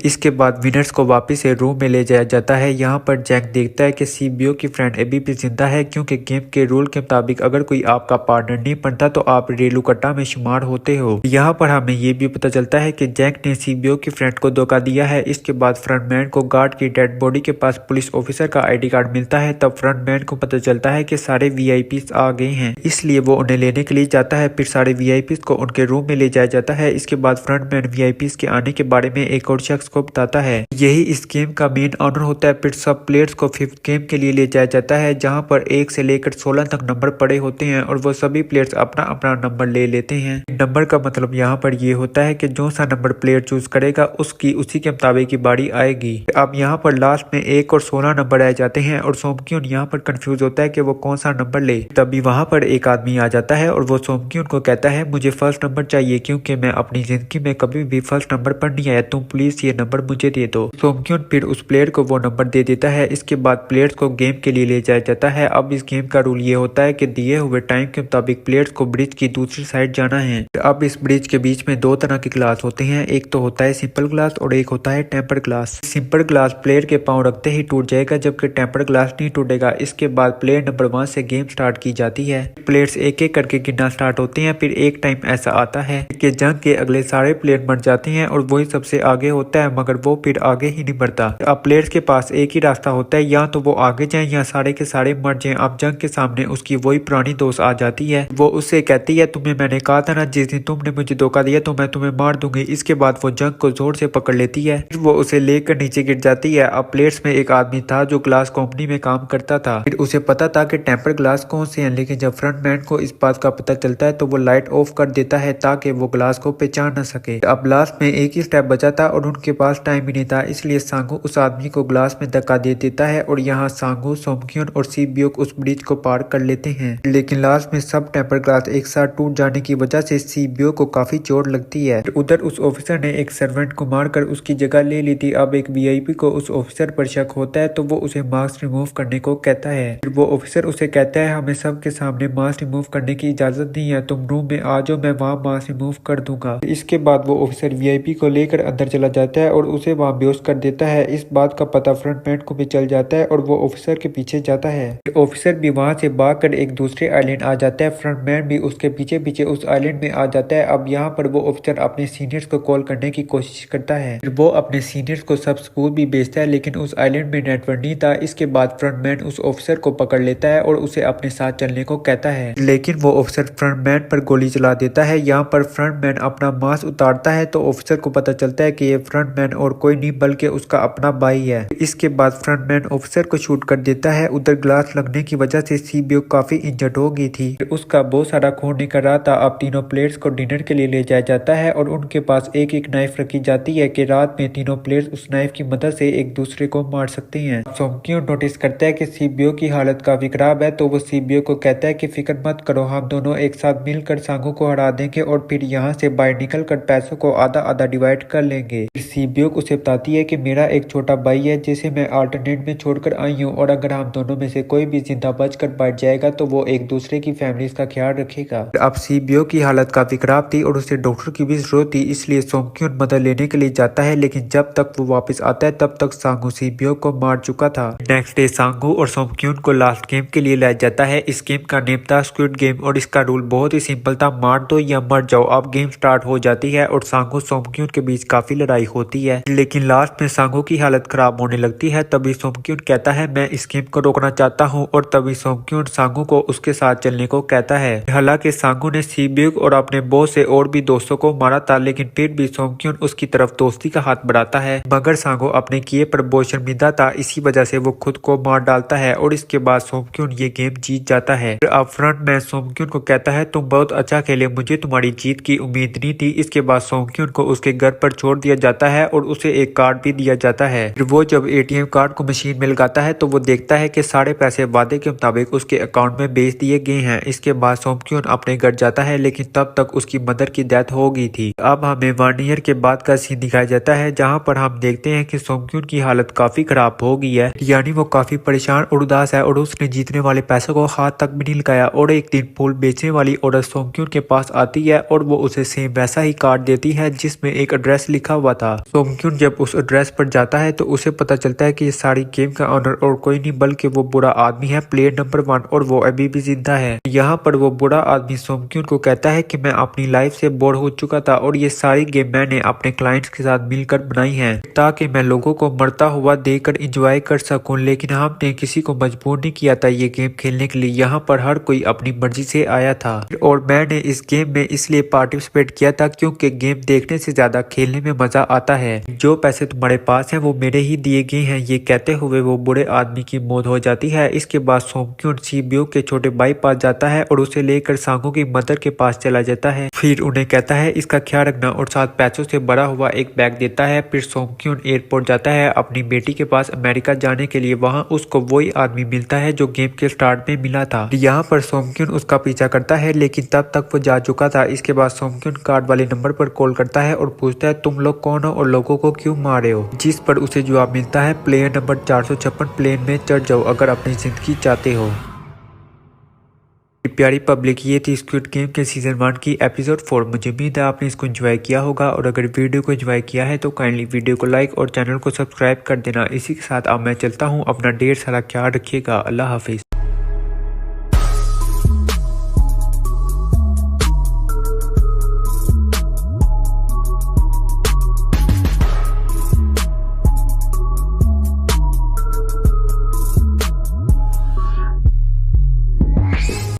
इसके बाद विनर्स को वापस से रूम में ले जाया जाता है। यहाँ पर जैक देखता है कि सीबीओ की फ्रेंड अभी भी जिंदा है, क्योंकि गेम के रूल के मुताबिक अगर कोई आपका पार्टनर नहीं बनता तो आप रेलूकट्टा में शुमार होते हो। यहाँ पर हमें ये भी पता चलता है कि जैक ने सीबीओ की फ्रेंड को धोखा दिया है। इसके बाद फ्रंटमैन को गार्ड की डेड बॉडी के पास पुलिस ऑफिसर का आईडी कार्ड मिलता है। तब फ्रंटमैन को पता चलता है कि सारे वीआईपीज आ गए हैं, इसलिए वो उन्हें लेने के लिए जाता है। फिर सारे वीआईपीज को उनके रूम में ले जाया जाता है। इसके बाद फ्रंटमैन वीआईपीज के आने के बारे में एक और शख्स को बताता है। यही इस गेम का मेन ऑनर होता है। फिर सब प्लेयर्स को 5th गेम के लिए ले जाया जाता है, जहां पर 1 से लेकर 16 तक नंबर पड़े होते हैं और वो सभी प्लेयर्स अपना अपना नंबर ले लेते हैं। नंबर का मतलब यहाँ पर ये होता है कि जो सा नंबर प्लेयर चूज करेगा उसकी उसी के मुताबिक की बारी आएगी। अब यहाँ पर लास्ट में 1 और 16 नंबर आ जाते हैं और सोमक्यून यहाँ पर कंफ्यूज होता है कि वो कौन सा नंबर ले। तभी वहां पर एक आदमी आ जाता है और वो सोमक्यून को कहता है मुझे फर्स्ट नंबर चाहिए, क्योंकि मैं अपनी जिंदगी में कभी भी फर्स्ट नंबर पर नहीं आया, तुम प्लीज ये नंबर मुझे दे दो। सोमक्यून फिर उस प्लेयर को वो नंबर दे देता है। इसके बाद प्लेयर्स को गेम के लिए ले जाया जाता है। अब इस गेम का रूल ये होता है कि दिए हुए टाइम के मुताबिक प्लेयर्स को ब्रिज की दूसरी साइड जाना है। अब इस ब्रिज के बीच में 2 तरह के ग्लास होते हैं, एक तो होता है सिंपल ग्लास और एक होता है temper glass. Simple glass player के पांव रखते ही टूट जाएगा, जबकि टेम्पर ग्लास नहीं टूटेगा। इसके बाद प्लेयर नंबर 1 से गेम स्टार्ट की जाती है। प्लेयर्स एक एक करके गिनना स्टार्ट होते हैं। फिर एक टाइम ऐसा आता है कि जंग के अगले सारे प्लेयर मर जाते हैं और वही सबसे आगे होता है, मगर वो फिर आगे ही नहीं बढ़ता। अब प्लेयर्स के पास एक ही रास्ता होता है, या तो वो आगे जाएं या सारे के सारे मर जाएं। अब जंग के सामने उसकी वही पुरानी दोस्त आ जाती है। वो उससे कहती है तुम्हें मैंने कहा था ना, जिस दिन तुमने मुझे धोखा दिया तो मैं तुम्हें मार दूंगी। इसके बाद वो जंग को जोर से पकड़ लेती है, फिर वो उसे लेकर नीचे गिर जाती है। अब प्लेयर्स में एक आदमी था जो ग्लास कंपनी में काम करता था। फिर उसे पता था कि टेम्पर ग्लास कौन से हैं, लेकिन जब फ्रंटमैन को इस बात का पता चलता है तो वो लाइट ऑफ कर देता है ताकि वो ग्लास को पहचान न सके। अब लास्ट में एक ही स्टेप बचा था और उनके पास टाइम ही नहीं था, इसलिए सांगू उस आदमी को ग्लास में धक्का दे देता है और यहाँ सांगू, सोमक्यून और सीबीओ उस ब्रिज को पार कर लेते हैं। लेकिन लास्ट में सब टेम्पर ग्लास एक साथ टूट जाने की वजह से सीबीओ को काफी चोट लगती है। उधर उस ऑफिसर ने एक सर्वेंट को मारकर उसकी जगह ले ली थी। अब एक वीआईपी को उस ऑफिसर पर शक होता है तो वो उसे मास्क रिमूव करने को कहता है। फिर वो ऑफिसर उसे कहता है हमें सबके सामने मास्क रिमूव करने की इजाजत नहीं है, तुम रूम में आ जाओ, मैं वहाँ मास्क रिमूव कर दूंगा। इसके बाद वो ऑफिसर वीआईपी को लेकर अंदर चला जाता है और उसे वहाँ बेहोश कर देता है। इस बात का पता फ्रंटमैन को भी चल जाता है और वो ऑफिसर के पीछे जाता है। ऑफिसर भी वहाँ से भागकर एक दूसरे आइलैंड आ जाता है। फ्रंटमैन भी उसके पीछे पीछे उस आइलैंड में आ जाता है। अब यहाँ पर वो ऑफिसर अपने सीनियर्स को कॉल करने की कोशिश करता है। फिर वो अपने सीनियर्स को सब सबूत भी भेजता है, लेकिन उस आइलैंड में नेटवर्क नहीं था। इसके बाद फ्रंटमैन उस ऑफिसर को पकड़ लेता है और उसे अपने साथ चलने को कहता है, लेकिन वो ऑफिसर फ्रंटमैन पर गोली चला देता है। यहाँ पर फ्रंटमैन अपना मास्क उतारता है तो ऑफिसर को पता चलता है कि ये फ्रंटमैन और कोई नहीं बल्कि उसका अपना भाई है। इसके बाद फ्रंटमैन ऑफिसर को शूट कर देता है। उधर ग्लास लगने की वजह से सीबीओ काफी इंजर्ड हो गई थी, उसका बहुत सारा खून निकल रहा था। अब तीनों प्लेयर्स को डिनर के लिए ले जाया जाता है और उनके पास एक एक नाइफ रखी जाती है कि रात में तीनों प्लेयर्स उस नाइफ की मदद से एक दूसरे को मार सकते हैं। सोमक्यून नोटिस करता है कि सीबीओ की हालत काफी खराब है, तो वो सीबीओ को कहता है कि फिक्र मत करो, हम दोनों एक साथ मिलकर सांगू को हरा देंगे और फिर यहाँ से बाहर निकल कर पैसों को आधा आधा डिवाइड कर लेंगे। सीबीओ उसे बताती है कि मेरा एक छोटा भाई है जिसे मैं अल्टरनेट में छोड़कर आई हूँ, और अगर हम दोनों में से कोई भी जिंदा बचकर बैठ जाएगा तो वो एक दूसरे की फैमिली का ख्याल रखेगा। अब सीबीओ की हालत काफी खराब थी और उसे डॉक्टर की भी जरूरत थी, इसलिए सोमक्यून मदद लेने के लिए जाता है। लेकिन जब तक वो वापस आता है तब तक सांगू सीबीओ को मार चुका था। नेक्स्ट डे सांगू और सोमक्यून को लास्ट गेम के लिए लाया जाता है। इस गेम का नेम था स्क्विड गेम और इसका रूल बहुत ही सिंपल था, मार दो या मर जाओ। अब गेम स्टार्ट हो जाती है और सांगू सोमक्यून के बीच काफी लड़ाई होती है, लेकिन लास्ट में सांगू की हालत खराब होने लगती है। तभी सोमक्यून कहता है मैं इस गेम को रोकना चाहता हूँ, और तभी सोमक्यून सांगू को उसके साथ चलने को कहता है। हालांकि सांगू ने सीबीओ और अपने बहुत से और भी दोस्तों को मारा था, लेकिन फिर भी सोमक्यून उसकी तरफ दोस्ती का हाथ बढ़ाता है। मगर सांगू अपने किए पर बहुत शर्मिंदा था, इसी वजह से वो खुद को मार डालता है और इसके बाद सोमक्यून ये गेम जीत जाता है। अब फ्रंटमैन सोमक्यून को कहता है तुम बहुत अच्छा खेले, मुझे तुम्हारी जीत की उम्मीद नहीं थी। इसके बाद सोमक्यून को उसके घर पर छोड़ दिया जाता है और उसे एक कार्ड भी दिया जाता है। फिर वो जब एटीएम कार्ड को मशीन में लगाता है तो वो देखता है कि सारे पैसे वादे के मुताबिक उसके अकाउंट में भेज दिए गए हैं। इसके बाद सोमक्यून अपने घर जाता है, लेकिन तब तक उसकी मदर की डेथ हो गई थी। अब हमें 1 ईयर के बाद का सीन दिखाया जाता है, जहाँ पर हम देखते हैं कि सोमक्यून की हालत काफी खराब हो गई है, यानी वो काफी परेशान और उदास है और उसने जीतने वाले पैसों को हाथ तक भी नहीं लगाया। और एक दिन फूल बेचने वाली औरत सोमक्यून के पास आती है और वो उसे सेम वैसा ही कार्ड देती है जिसमें एक एड्रेस लिखा हुआ था। सोमक्यून जब उस एड्रेस पर जाता है तो उसे पता चलता है कि ये सारी गेम का ऑनर और कोई नहीं बल्कि वो बुरा आदमी है, प्लेयर नंबर 1, और वो अभी भी जिंदा है। यहाँ पर वो बुरा आदमी सोमक्यून को कहता है कि मैं अपनी लाइफ से बोर हो चुका था और ये सारी गेम मैंने अपने क्लाइंट्स के साथ मिलकर बनाई है ताकि मैं लोगों को मरता हुआ देखकर एंजॉय कर सकूं, लेकिन हमने किसी को मजबूर नहीं किया था ये गेम खेलने के लिए। यहाँ पर हर कोई अपनी मर्जी से आया था और मैंने इस गेम में इसलिए पार्टिसिपेट किया था क्योंकि गेम देखने से ज्यादा खेलने में मजा आता है। जो पैसे तुम्हारे पास हैं वो मेरे ही दिए गए हैं। ये कहते हुए वो बुरे आदमी की मौत हो जाती है। इसके बाद सोमक्यून सीबीओ के छोटे भाई पास जाता है और उसे लेकर सांगो की मदर के पास चला जाता है। फिर उन्हें कहता है इसका ख्याल रखना और साथ पैसों से भरा हुआ एक बैग देता है। फिर सोमक्यून एयरपोर्ट जाता है अपनी बेटी के पास अमेरिका जाने के लिए। वहाँ उसको वही आदमी मिलता है जो गेम के स्टार्ट में मिला था। यहाँ पर सोमक्यून उसका पीछा करता है लेकिन तब तक वो जा चुका था। इसके बाद सोमक्यून कार्ड वाले नंबर पर कॉल करता है और पूछता है तुम लोग कौन हो और लोगों को क्यों मार रहे हो, जिस पर उसे जवाब मिलता है प्लेयर नंबर 456 प्लेन में चढ़ जाओ अगर अपनी जिंदगी चाहते हो। प्यारी पब्लिक, ये थी स्क्विड गेम के सीजन 1 की एपिसोड 4। मुझे उम्मीद है आपने इसको एंजॉय किया होगा और अगर वीडियो को एंजॉय किया है तो काइंडली वीडियो को लाइक और चैनल को सब्सक्राइब कर देना। इसी के साथ अब मैं चलता हूँ, अपना ढेर सारा ख्याल रखिएगा। अल्लाह हाफिज।